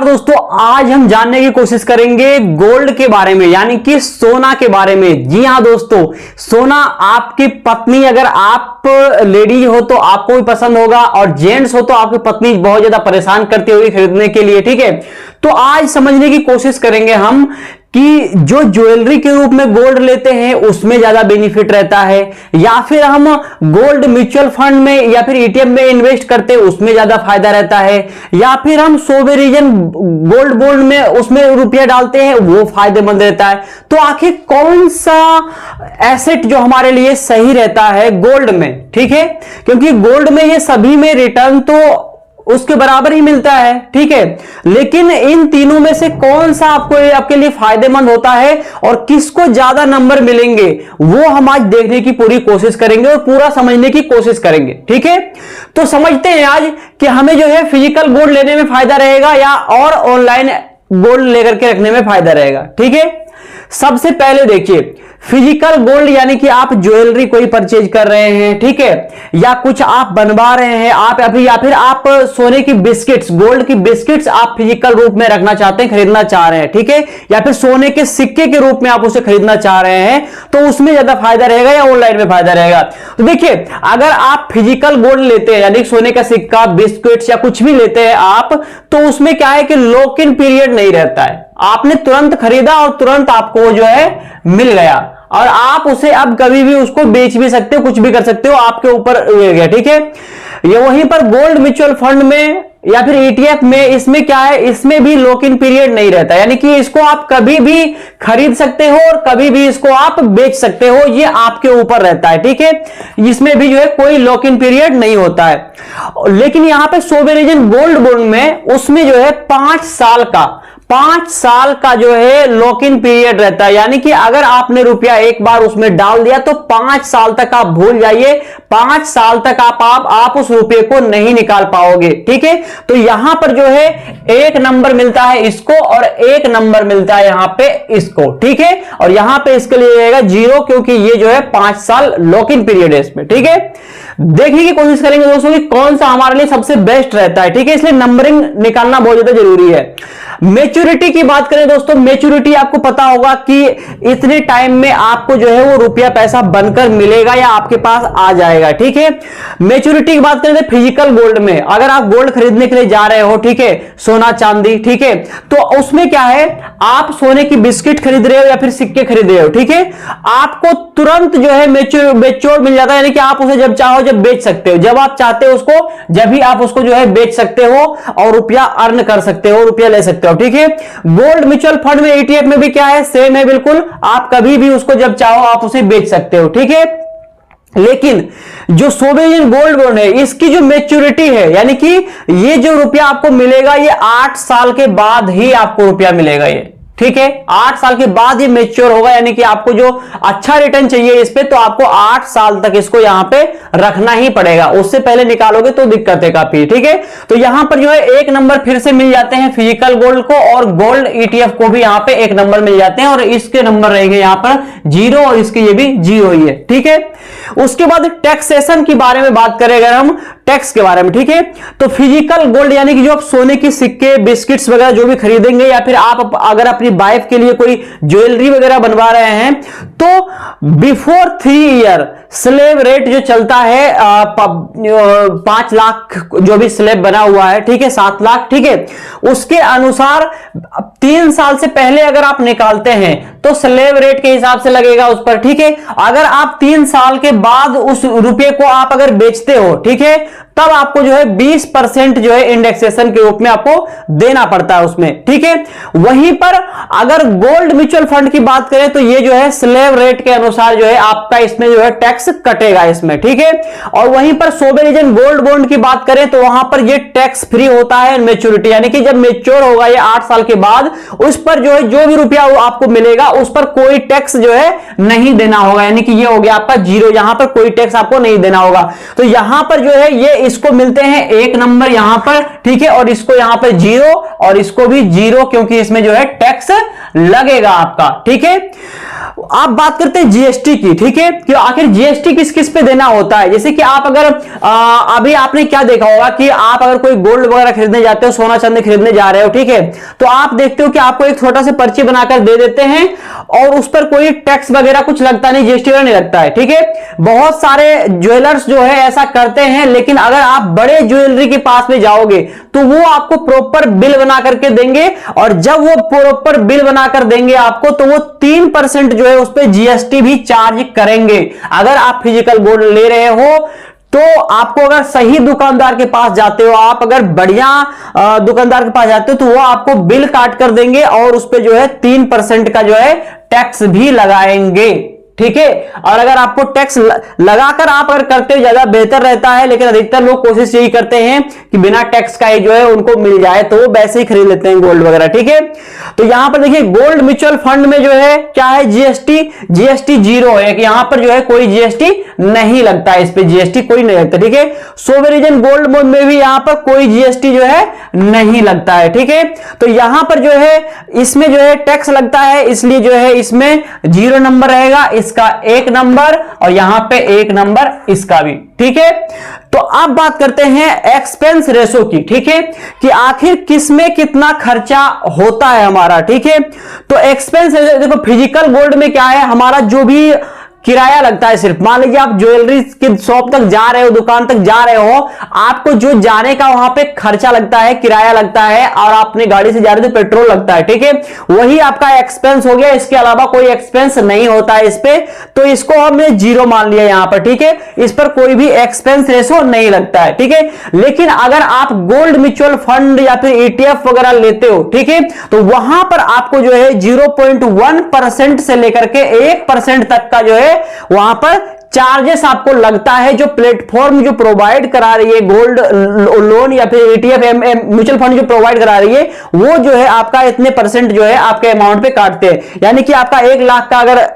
दोस्तों, आज हम जानने की कोशिश करेंगे गोल्ड के बारे में, यानी कि सोना के बारे में। जी हां दोस्तों, सोना आपकी पत्नी, अगर आप लेडीज हो तो आपको भी पसंद होगा, और जेंट्स हो तो आपकी पत्नी बहुत ज्यादा परेशान करती होगी खरीदने के लिए। ठीक है, तो आज समझने की कोशिश करेंगे हम कि जो ज्वेलरी के रूप में गोल्ड लेते हैं उसमें ज्यादा बेनिफिट रहता है, या फिर हम गोल्ड म्यूचुअल फंड में या फिर ईटीएफ में इन्वेस्ट करते हैं उसमें ज्यादा फायदा रहता है, या फिर हम सोवरेजन गोल्ड बॉन्ड में उसमें रुपया डालते हैं वो फायदेमंद रहता है। तो आखिर कौन सा एसेट जो हमारे लिए सही रहता है गोल्ड में? ठीक है, क्योंकि गोल्ड में ये सभी में रिटर्न तो उसके बराबर ही मिलता है। ठीक है, लेकिन इन तीनों में से कौन सा आपके लिए फायदेमंद होता है और किसको ज्यादा नंबर मिलेंगे वो हम आज देखने की पूरी कोशिश करेंगे और पूरा समझने की कोशिश करेंगे। ठीक है, तो समझते हैं आज कि हमें जो है फिजिकल गोल्ड लेने में फायदा रहेगा या और ऑनलाइन गोल्ड लेकर के रखने में फायदा रहेगा। ठीक है, सबसे पहले देखिए, फिजिकल गोल्ड यानी कि आप ज्वेलरी कोई परचेज कर रहे हैं, ठीक है, या कुछ आप बनवा रहे हैं, आप या फिर आप सोने की बिस्किट्स, गोल्ड की बिस्किट्स आप फिजिकल रूप में रखना चाहते हैं, खरीदना चाह रहे हैं। ठीक है, या फिर सोने के सिक्के के रूप में आप उसे खरीदना चाह रहे हैं, तो उसमें ज्यादा फायदा रहेगा या ऑनलाइन में फायदा रहेगा? तो देखिए, अगर आप फिजिकल गोल्ड लेते हैं यानी सोने का सिक्का, बिस्किट्स या कुछ भी लेते हैं आप, तो उसमें क्या है कि लॉक इन पीरियड नहीं रहता है। आपने तुरंत खरीदा और तुरंत आपको जो है मिल गया, और आप उसे अब कभी भी उसको बेच भी सकते हो, कुछ भी कर सकते हो, आपके ऊपर गया। ठीक है, ये वहीं पर गोल्ड म्यूचुअल फंड में या फिर ईटीएफ में, इसमें क्या है, इसमें भी लॉक इन पीरियड नहीं रहता, यानी कि इसको आप कभी भी खरीद सकते हो और कभी भी इसको आप बेच सकते हो, ये आपके ऊपर रहता है। ठीक है, इसमें भी जो है कोई लॉक इन पीरियड नहीं होता है। लेकिन यहां पे सोवरेजन गोल्ड बॉन्ड में उसमें जो है 5 साल का जो है लॉक इन पीरियड रहता है, यानी कि अगर आपने रुपया एक बार उसमें डाल दिया तो 5 साल तक आप भूल जाइए, 5 साल तक आप उस रुपये को नहीं निकाल पाओगे। ठीक है, तो यहां पर जो है 1 नंबर मिलता है इसको और 1 नंबर मिलता है यहां पे इसको। ठीक है, और यहां पे इसके लिए रहेगा 0, क्योंकि ये जो है 5 साल लॉक इन पीरियड है इसमें। ठीक है, देखने की कोशिश करेंगे दोस्तों कि कौन सा हमारे लिए सबसे बेस्ट रहता है। ठीक है, इसलिए नंबरिंग निकालना बहुत ज्यादा जरूरी है। मैच्योरिटी की बात करें दोस्तों, मैच्योरिटी आपको पता होगा कि इतने टाइम में आपको जो है वो रुपया पैसा बनकर मिलेगा या आपके पास आ जाएगा। ठीक है, मैच्योरिटी की बात करें तो फिजिकल गोल्ड में अगर आप गोल्ड खरीदने के लिए जा रहे हो, ठीक है, सोना चांदी, ठीक है, तो उसमें क्या है, आप सोने की बिस्किट खरीद रहे हो या फिर सिक्के खरीद रहे हो, ठीक है, आपको तुरंत जो है मैच्योर मिल जाता है, यानी कि आप उसे जब चाहो जब बेच सकते हो, जब आप चाहते हो उसको जब भी आप उसको जो है बेच सकते हो और रुपया अर्न कर सकते हो, रुपया ले सकते हो। ठीक है, गोल्ड म्यूचुअल फंड में, ईटीएफ में भी क्या है, सेम है बिल्कुल, आप कभी भी उसको जब चाहो आप उसे बेच सकते हो। ठीक है, लेकिन जो सोवरेजन गोल्ड बॉन्ड है इसकी जो मैच्योरिटी है, यानी कि ये जो रुपया आपको मिलेगा ये 8 साल के बाद ही आपको रुपया मिलेगा ये। ठीक है, 8 साल के बाद ये मैच्योर होगा, यानी कि आपको जो अच्छा रिटर्न चाहिए इस पे, तो आपको 8 साल तक इसको यहां पे रखना ही पड़ेगा, उससे पहले निकालोगे तो दिक्कत है काफी। ठीक है, तो यहां पर जो है 1 नंबर फिर से मिल जाते हैं फिजिकल गोल्ड को, और गोल्ड ईटीएफ को भी यहां पे 1 नंबर मिल जाते हैं, और इसके नंबर रहेंगे यहां पर 0 और इसके ये भी 0 ही है। ठीक है, उसके बाद टैक्सेशन के बारे में बात करें अगर हम, टैक्स के बारे में, ठीक है, तो फिजिकल गोल्ड यानी कि जो आप सोने की सिक्के, बिस्किट्स वगैरह जो भी खरीदेंगे, या फिर आप अगर अपनी वाइफ के लिए कोई ज्वेलरी वगैरह बनवा रहे हैं, तो बिफोर 3 ईयर स्लेब रेट जो चलता है 5 लाख जो भी स्लेब बना हुआ है, ठीक है, 7 लाख, ठीक है, उसके अनुसार 3 साल से पहले अगर आप निकालते हैं तो स्लेब रेट के हिसाब से लगेगा उस पर। ठीक है, अगर आप 3 साल के बाद उस रुपये को आप अगर बेचते हो, ठीक है, तब आपको जो है 20% जो है इंडेक्सेशन के रूप में आपको देना पड़ता है उसमें। ठीक है, वहीं पर अगर गोल्ड म्यूचुअल फंड की बात करें तो ये जो है स्लेब रेट के अनुसार जो है आपका इसमें जो है टैक्स कटेगा इसमें। ठीक है, और वहीं पर सोवरेजन गोल्ड बॉन्ड की बात करें तो वहां पर ये टैक्स फ्री होता है मैच्योरिटी, यानी कि जब मैच्योर होगा ये 8 साल के बाद, उस पर जो है जो भी रुपया आपको मिलेगा उस पर कोई टैक्स जो है नहीं देना होगा, यानी कि ये हो गया आपका 0, यहां पर कोई टैक्स आपको नहीं देना होगा। तो यहां पर जो है ये इसको मिलते हैं 1 नंबर यहां पर, ठीक है, और इसको यहां पर 0 और इसको भी 0, क्योंकि इसमें जो है टैक्स लगेगा आपका। ठीक है, आप बात करते हैं जीएसटी की, ठीक है, कि आखिर जीएसटी किस किस पे देना होता है। जैसे कि आप अगर अभी आपने क्या देखा होगा कि आप अगर कोई गोल्ड वगैरह खरीदने जाते हो, सोना चांदी खरीदने जा रहे हो, ठीक है, तो आप देखते हो कि आपको एक छोटा सा पर्ची बनाकर दे देते हैं और उस पर कोई टैक्स वगैरह कुछ लगता नहीं, जीएसटी वगैरह नहीं लगता है, ठीक है। बहुत सारे ज्वेलर्स जो है ऐसा करते हैं, लेकिन अगर आप बड़े ज्वेलरी के पास में जाओगे तो वो आपको प्रॉपर बिल बना करके देंगे, और जब वो प्रॉपर बिल बनाकर देंगे आपको, तो वो 3% जो है उस पर जीएसटी भी चार्ज करेंगे। अगर आप फिजिकल गोल्ड ले रहे हो तो आपको, अगर सही दुकानदार के पास जाते हो, आप अगर बढ़िया दुकानदार के पास जाते हो, तो वो आपको बिल काट कर देंगे और उस पर जो है 3% का जो है टैक्स भी लगाएंगे, ठीक है। और अगर आपको टैक्स लगाकर आप अगर करते हो ज्यादा बेहतर रहता है, लेकिन अधिकतर लोग कोशिश यही करते हैं कि बिना टैक्स का ही जो है उनको मिल जाए, तो वो वैसे ही खरीद लेते हैं गोल्ड वगैरह, ठीक है। तो यहां पर देखिए गोल्ड म्यूचुअल फंड में जो है क्या है, जीएसटी जीरो है, कि यहां पर जो है कोई जीएसटी नहीं लगता है, इस पे जीएसटी कोई नहीं लगता, ठीक है। सोवरेन गोल्ड में भी यहां पर कोई जीएसटी जो है नहीं लगता है, ठीक है। तो यहां पर जो है इसमें जो है टैक्स लगता है, इसलिए जो है इसमें 0 नंबर रहेगा, इसका 1 नंबर, और यहां पे 1 नंबर इसका भी, ठीक है। तो अब बात करते हैं एक्सपेंस रेशो की, ठीक है, कि आखिर किसमें कितना खर्चा होता है हमारा, ठीक है। तो एक्सपेंस रेशो देखो, फिजिकल गोल्ड में क्या है, हमारा जो भी किराया लगता है, सिर्फ मान लीजिए आप ज्वेलरी की शॉप तक जा रहे हो, दुकान तक जा रहे हो, आपको जो जाने का वहां पे खर्चा लगता है, किराया लगता है, और आप अपनी गाड़ी से जा रहे हो तो पेट्रोल लगता है, ठीक है, वही आपका एक्सपेंस हो गया। इसके अलावा कोई एक्सपेंस नहीं होता है इस पे, तो इसको हमने 0 मान लिया यहां पर, ठीक है। इस पर कोई भी एक्सपेंस रेशो नहीं लगता है, ठीक है। लेकिन अगर आप गोल्ड म्यूचुअल फंड या फिर ETF वगैरह लेते हो, ठीक है, तो वहां पर आपको जो है 0.1% से लेकर के 1% तक का जो है वहां पर चार्जेस आपको लगता है। जो प्लेटफॉर्म जो प्रोवाइड करा रही है गोल्ड लोन या फिर ETF म्यूचुअल फंड जो प्रोवाइड करा रही है, वो जो है आपका इतने % जो है आपके अमाउंट पे काटते हैं। यानी कि आपका 1 लाख का अगर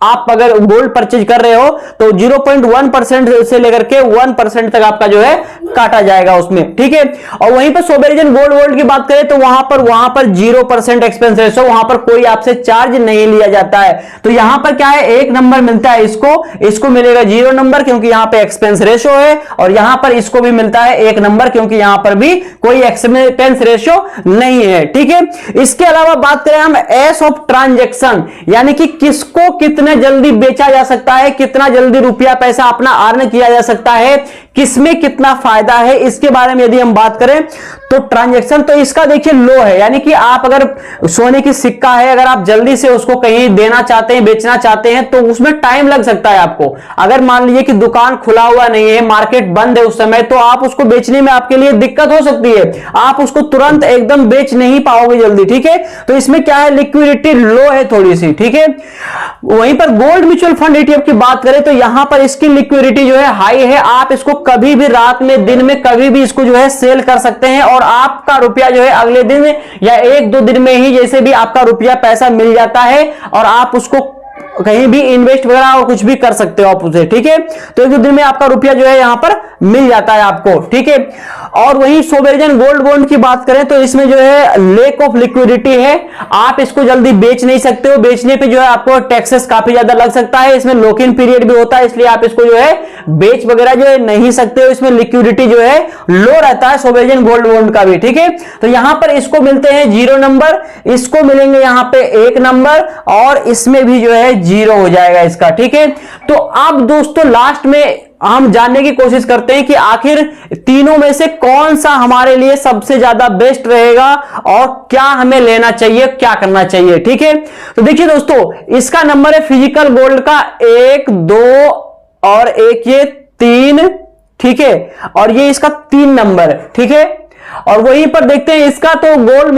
आप अगर गोल्ड परचेज कर रहे हो तो 0.1% से लेकर के 1% तक आपका जो है काटा जाएगा उसमें, ठीक है। और वहीं पर सोवरेन गोल्ड की बात करें तो वहां पर 0% एक्सपेंस रेशो, वहां पर कोई आपसे चार्ज नहीं लिया जाता है। तो यहां पर क्या है, 1 नंबर मिलता है इसको मिलेगा 0 नंबर, क्योंकि यहां पे एक्सपेंस रेशो है, और यहां पर इसको भी मिलता है 1 नंबर, क्योंकि यहां पर भी कोई एक्सपेंस रेशो नहीं है, ठीक है। इसके अलावा बात करें हम एस ऑफ ट्रांजैक्शन, यानी कि किसको कितना जल्दी बेचा जा सकता है, कितना जल्दी रुपया पैसा अपना अर्न किया जा सकता है, किसमें कितना फायदा है, इसके बारे में यदि हम बात करें तो ट्रांजैक्शन तो इसका देखिए लो है। यानी कि आप अगर सोने की सिक्का है, अगर आप जल्दी से उसको कहीं देना चाहते हैं, बेचना चाहते हैं, तो उसमें टाइम लग सकता है आपको। अगर मान लीजिए कि दुकान खुला हुआ नहीं है, मार्केट बंद है उस समय, तो आप उसको बेचने में आपके लिए दिक्कत हो सकती है, आप उसको तुरंत एकदम बेच नहीं पाओगे जल्दी, ठीक है। तो इसमें क्या है, लिक्विडिटी लो है थोड़ी सी, ठीक है। वहीं पर गोल्ड म्यूचुअल फंड ETF की बात करें तो यहां पर इसकी लिक्विडिटी जो है हाई है, आप इसको कभी भी रात में, दिन में, कभी भी इसको जो है सेल कर सकते हैं, और आपका रुपया जो है अगले दिन या 1-2 दिन में ही जैसे भी आपका रुपया पैसा मिल जाता है, और आप उसको कहीं भी इन्वेस्ट वगैरह और कुछ भी कर सकते हो आप उसे, ठीक है। तो 1-2 दिन में आपका रुपया जो है यहां पर मिल जाता है आपको, ठीक है। और वहीं सोवरेन गोल्ड बॉन्ड की बात करें तो इसमें जो है लेक ऑफ लिक्विडिटी है, आप इसको जल्दी बेच नहीं सकते हो, बेचने पे जो है आपको टैक्सेस काफी ज्यादा लग सकता है, इसमें लॉक इन पीरियड भी होता है, इसलिए आप इसको जो है बेच वगैरह जो है नहीं सकते हो, इसमें लिक्विडिटी जो है लो रहता है सोवरेन गोल्ड बॉन्ड का भी, ठीक है। तो यहां पर इसको मिलते हैं 0 नंबर, इसको मिलेंगे यहां पे 1 नंबर, और इसमें भी जो है 0 हो जाएगा इसका, ठीक है। तो अब दोस्तों लास्ट में हम जानने की कोशिश करते हैं कि आखिर तीनों में से कौन सा हमारे लिए सबसे ज्यादा बेस्ट रहेगा, और क्या हमें लेना चाहिए, क्या करना चाहिए, ठीक है। तो देखिए दोस्तों, इसका नंबर है फिजिकल गोल्ड का 1, 2 और 1 ये 3, ठीक है, और ये इसका 3 नंबर है, ठीक है। और वहीं पर देखते हैं इसका तो गोल्ड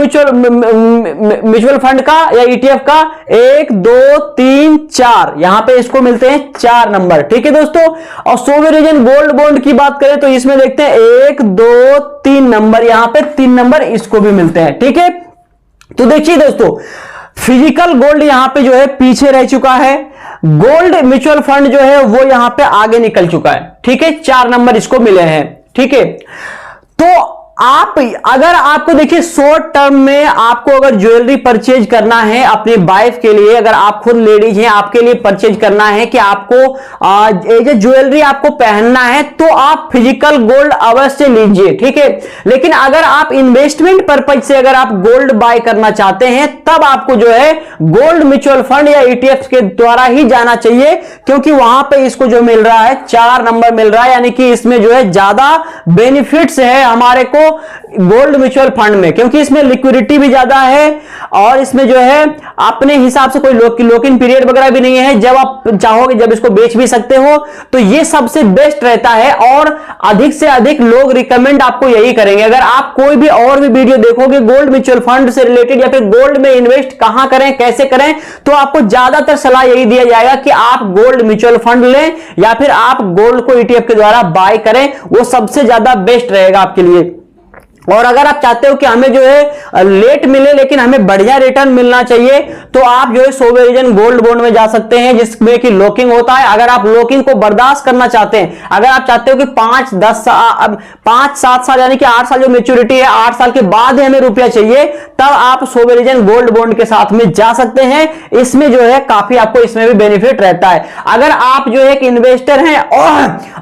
म्यूचुअल फंड का या ETF का 1, 2, 3, 4, यहां पे इसको मिलते हैं 4 नंबर, ठीक है दोस्तों। और सोवरेन गोल्ड बॉन्ड की बात करें तो इसमें देखते हैं 1, 2, 3 नंबर, यहां पे 3 नंबर इसको भी मिलते हैं, ठीक है। तो देखिए दोस्तों, फिजिकल गोल्ड यहां पे जो है पीछे रह चुका है, गोल्ड म्यूचुअल फंड जो है वो यहां पे आगे निकल चुका है, ठीक है। 4 नंबर इसको मिले हैं, ठीक है। तो आप अगर आपको देखिए शॉर्ट टर्म में आपको अगर ज्वेलरी परचेज करना है अपनी वाइफ के लिए, अगर आप खुद लेडीज हैं आपके लिए परचेज करना है कि आपको ये ज्वेलरी आपको पहनना है, तो आप फिजिकल गोल्ड अवश्य लीजिए, ठीक है। लेकिन अगर आप इन्वेस्टमेंट पर्पज से अगर आप गोल्ड बाय करना चाहते हैं, तब आपको जो है गोल्ड म्यूचुअल फंड या ईटीएफ के द्वारा ही जाना चाहिए, क्योंकि वहां पे इसको जो मिल रहा है 4 नंबर मिल रहा है, यानी कि इसमें जो है ज्यादा बेनिफिट्स है हमारे को गोल्ड म्यूचुअल फंड में, क्योंकि इसमें लिक्विडिटी भी ज्यादा है और इसमें जो है अपने हिसाब से कोई लॉक इन पीरियड वगैरह भी नहीं है, जब आप चाहोगे जब इसको बेच भी सकते हो। तो ये सबसे बेस्ट रहता है और अधिक से अधिक लोग रिकमेंड आपको यही करेंगे। अगर आप कोई भी और भी वीडियो देखोगे गोल्ड म्यूचुअल फंड से रिलेटेड या फिर गोल्ड में इन्वेस्ट कहां करें कैसे करें, तो आपको ज्यादातर सलाह यही दिया जाएगा कि आप गोल्ड म्यूचुअल फंड लें या फिर आप गोल्ड को ईटीएफ के द्वारा बाय करें, वो सबसे ज्यादा बेस्ट रहेगा आपके लिए। और अगर आप चाहते हो कि हमें जो है लेट मिले लेकिन हमें बढ़िया रिटर्न मिलना चाहिए, तो आप जो है सोवरेजन गोल्ड बॉन्ड में जा सकते हैं, जिसमें कि लॉकिंग होता है। अगर आप लॉकिंग को बर्दाश्त करना चाहते हैं, अगर आप चाहते हो कि 5-7 साल यानी कि 8 साल जो मैच्योरिटी है, 8 साल के बाद ही हमें रुपया चाहिए, तब आप सोवरेजन गोल्ड बॉन्ड के साथ में जा सकते हैं। इसमें जो है काफी आपको इसमें भी बेनिफिट रहता है। अगर आप जो एक इन्वेस्टर हैं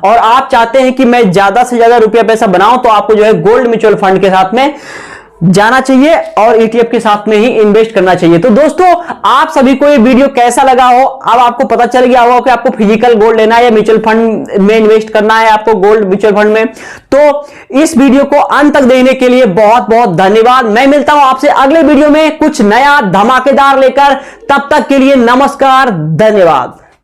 और आप चाहते हैं कि मैं ज्यादा से ज्यादा रुपया पैसा बनाऊं, तो आपको जो है गोल्ड म्यूचुअल फंड के साथ में जाना चाहिए और ईटीएफ के साथ में ही इन्वेस्ट करना चाहिए। तो दोस्तों, आप सभी को ये वीडियो कैसा लगा हो, अब आपको पता चल गया होगा कि आपको फिजिकल गोल्ड लेना है या म्यूचुअल फंड में इन्वेस्ट करना है आपको गोल्ड म्यूचुअल फंड में। तो इस वीडियो को अंत तक देखने के लिए बहुत बहुत धन्यवाद। मैं मिलता हूं आपसे अगले वीडियो में कुछ नया धमाकेदार लेकर, तब तक के लिए नमस्कार, धन्यवाद।